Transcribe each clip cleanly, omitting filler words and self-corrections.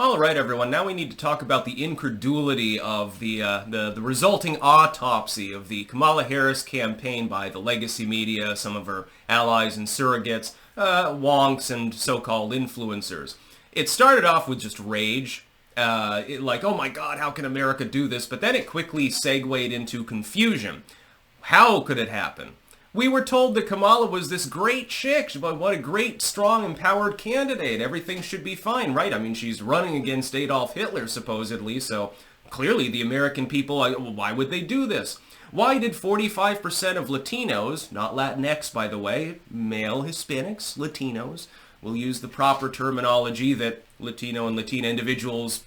All right, everyone. Now we need to talk about the incredulity of the resulting autopsy of the Kamala Harris campaign by the legacy media, some of her allies and surrogates, wonks, and so-called influencers. It started off with just rage, like, oh my God, how can America do this? But then it quickly segued into confusion. How could it happen? We were told that Kamala was this great chick, but what a great, strong, empowered candidate. Everything should be fine, right? I mean, she's running against Adolf Hitler, supposedly, so clearly the American people, why would they do this? Why did 45% of Latinos, not Latinx, by the way, male Hispanics, Latinos, we'll use the proper terminology that Latino and Latina individuals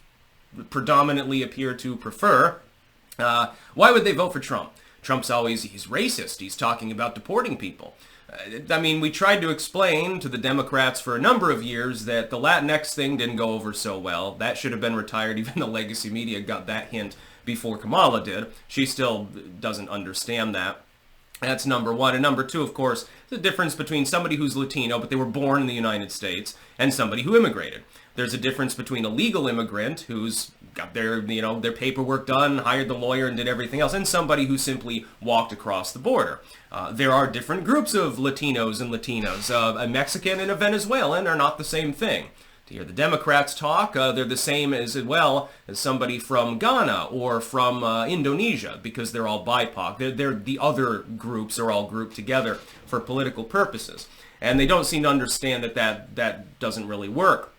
predominantly appear to prefer, why would they vote for Trump? He's racist. He's talking about deporting people. I mean, we tried to explain to the Democrats for a number of years that the Latinx thing didn't go over so well. That should have been retired. Even the legacy media got that hint before Kamala did. She still doesn't understand that. That's number one. And number two, of course, the difference between somebody who's Latino, but they were born in the United States, and somebody who immigrated. There's a difference between a legal immigrant who's got their paperwork done, hired the lawyer, and did everything else, and somebody who simply walked across the border. There are different groups of Latinos and Latinas. A Mexican and a Venezuelan are not the same thing. To hear the Democrats talk, they're the same as well as somebody from Ghana or from Indonesia, because they're all BIPOC. The other groups are all grouped together for political purposes. And they don't seem to understand that doesn't really work.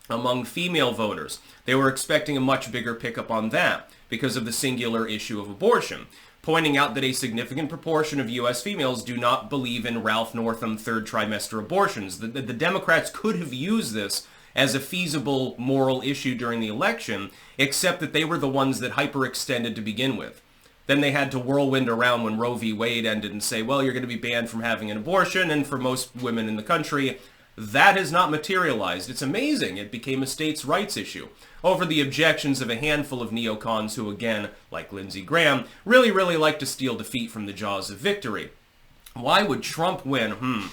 Among female voters, they were expecting a much bigger pickup on that because of the singular issue of abortion, pointing out that a significant proportion of U.S. females do not believe in Ralph Northam third trimester abortions. The Democrats could have used this as a feasible moral issue during the election, except that they were the ones that hyperextended to begin with. Then they had to whirlwind around when Roe v. Wade ended and say, well, you're going to be banned from having an abortion, and for most women in the country, that has not materialized. It's amazing. It became a states' rights issue over the objections of a handful of neocons who, again, like Lindsey Graham, really like to steal defeat from the jaws of victory. Why would Trump win?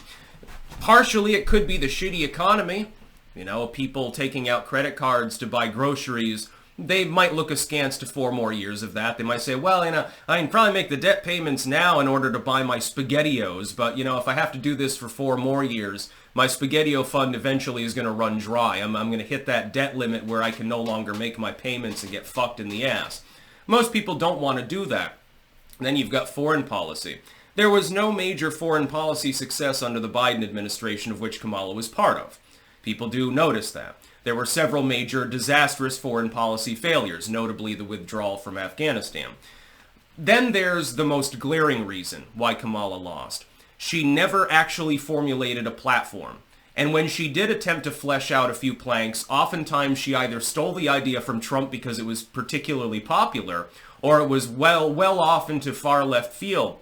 Partially, it could be the shitty economy. People taking out credit cards to buy groceries. They might look askance to 4 more years of that. They might say, well, I can probably make the debt payments now in order to buy my SpaghettiOs, but, if I have to do this for 4 more years, my SpaghettiO fund eventually is going to run dry. I'm going to hit that debt limit where I can no longer make my payments and get fucked in the ass. Most people don't want to do that. And then you've got foreign policy. There was no major foreign policy success under the Biden administration, of which Kamala was part of. People do notice that. There were several major disastrous foreign policy failures, notably the withdrawal from Afghanistan. Then there's the most glaring reason why Kamala lost. She never actually formulated a platform. And when she did attempt to flesh out a few planks, oftentimes she either stole the idea from Trump because it was particularly popular, or it was well off into far left field.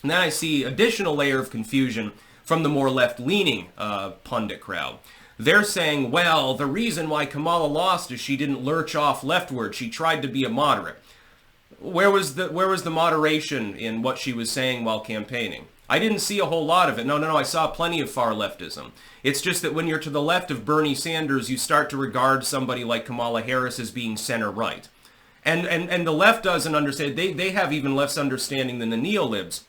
And then I see additional layer of confusion from the more left-leaning pundit crowd. They're saying, well, the reason why Kamala lost is she didn't lurch off leftward. She tried to be a moderate. Where was the moderation in what she was saying while campaigning? I didn't see a whole lot of it. No, I saw plenty of far leftism. It's just that when you're to the left of Bernie Sanders, you start to regard somebody like Kamala Harris as being center-right. And the left doesn't understand. They have even less understanding than the neolibs.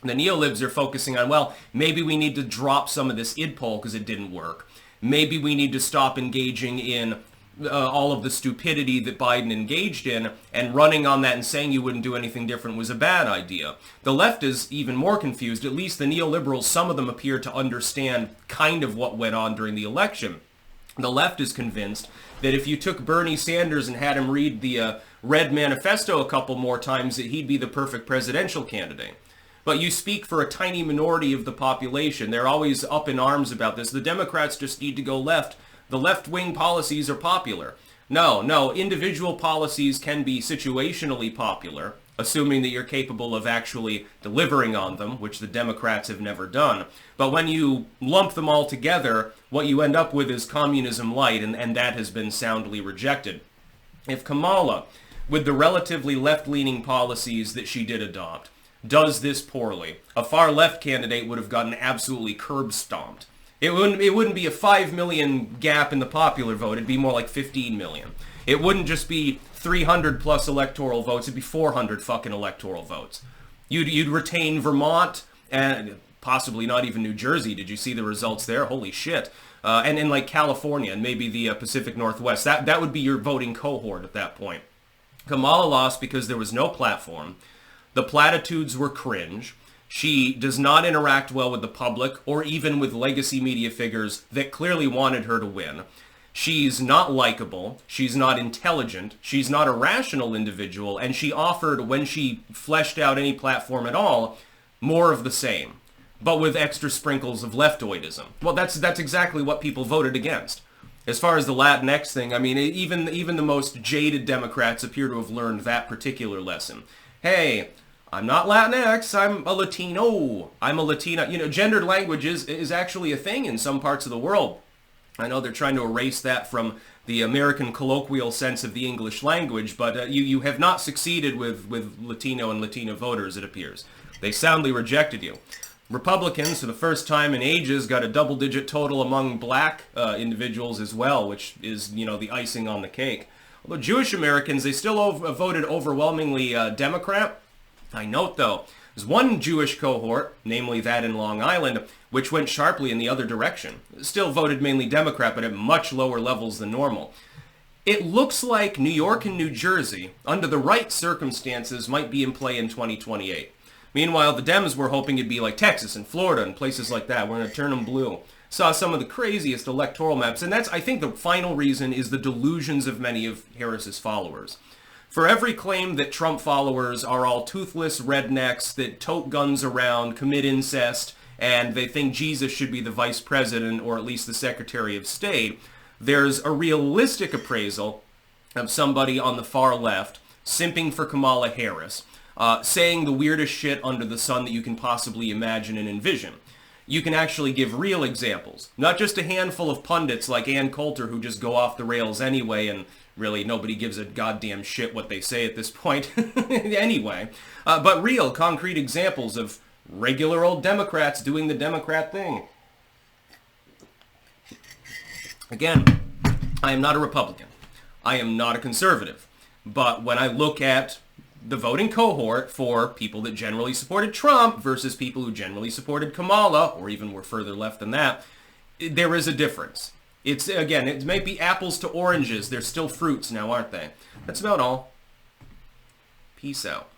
The neolibs are focusing on, well, maybe we need to drop some of this id poll because it didn't work. Maybe we need to stop engaging in all of the stupidity that Biden engaged in, and running on that and saying you wouldn't do anything different was a bad idea. The left is even more confused. At least the neoliberals, some of them appear to understand kind of what went on during the election. The left is convinced that if you took Bernie Sanders and had him read the Red Manifesto a couple more times, that he'd be the perfect presidential candidate. But you speak for a tiny minority of the population. They're always up in arms about this. The Democrats just need to go left. The left-wing policies are popular. No, individual policies can be situationally popular, assuming that you're capable of actually delivering on them, which the Democrats have never done. But when you lump them all together, what you end up with is communism light, and that has been soundly rejected. If Kamala, with the relatively left-leaning policies that she did adopt, does this poorly, a far-left candidate would have gotten absolutely curb-stomped. It wouldn't be a 5 million gap in the popular vote. It'd be more like 15 million. It wouldn't just be 300 plus electoral votes. It'd be 400 fucking electoral votes. You'd retain Vermont and possibly not even New Jersey. Did you see the results there? Holy shit. And in like California and maybe the Pacific Northwest. That would be your voting cohort at that point. Kamala lost because there was no platform. The platitudes were cringe. She does not interact well with the public or even with legacy media figures that clearly wanted her to win. She's not likable. She's not intelligent. She's not a rational individual. And she offered, when she fleshed out any platform at all, more of the same, but with extra sprinkles of leftoidism. Well, that's exactly what people voted against. As far as the Latinx thing, I mean, even the most jaded Democrats appear to have learned that particular lesson. Hey, I'm not Latinx, I'm a Latino. I'm a Latina. You know, gendered language is actually a thing in some parts of the world. I know they're trying to erase that from the American colloquial sense of the English language, but you have not succeeded with Latino and Latina voters, it appears. They soundly rejected you. Republicans, for the first time in ages, got a double-digit total among black individuals as well, which is, you know, the icing on the cake. Although Jewish Americans, they still voted overwhelmingly Democrat. I note, though, there's one Jewish cohort, namely that in Long Island, which went sharply in the other direction. Still voted mainly Democrat, but at much lower levels than normal. It looks like New York and New Jersey, under the right circumstances, might be in play in 2028. Meanwhile, the Dems were hoping it'd be like Texas and Florida and places like that. We're going to turn them blue. Saw some of the craziest electoral maps, and that's, I think, the final reason is the delusions of many of Harris's followers. For every claim that Trump followers are all toothless rednecks that tote guns around, commit incest, and they think Jesus should be the vice president or at least the Secretary of State, there's a realistic appraisal of somebody on the far left simping for Kamala Harris, saying the weirdest shit under the sun that you can possibly imagine and envision. You can actually give real examples, not just a handful of pundits like Ann Coulter who just go off the rails anyway, and really nobody gives a goddamn shit what they say at this point anyway, but real, concrete examples of regular old Democrats doing the Democrat thing. Again, I am not a Republican. I am not a conservative. But when I look at the voting cohort for people that generally supported Trump versus people who generally supported Kamala, or even were further left than that, there is a difference. It's, again, it may be apples to oranges. They're still fruits now, aren't they? That's about all. Peace out.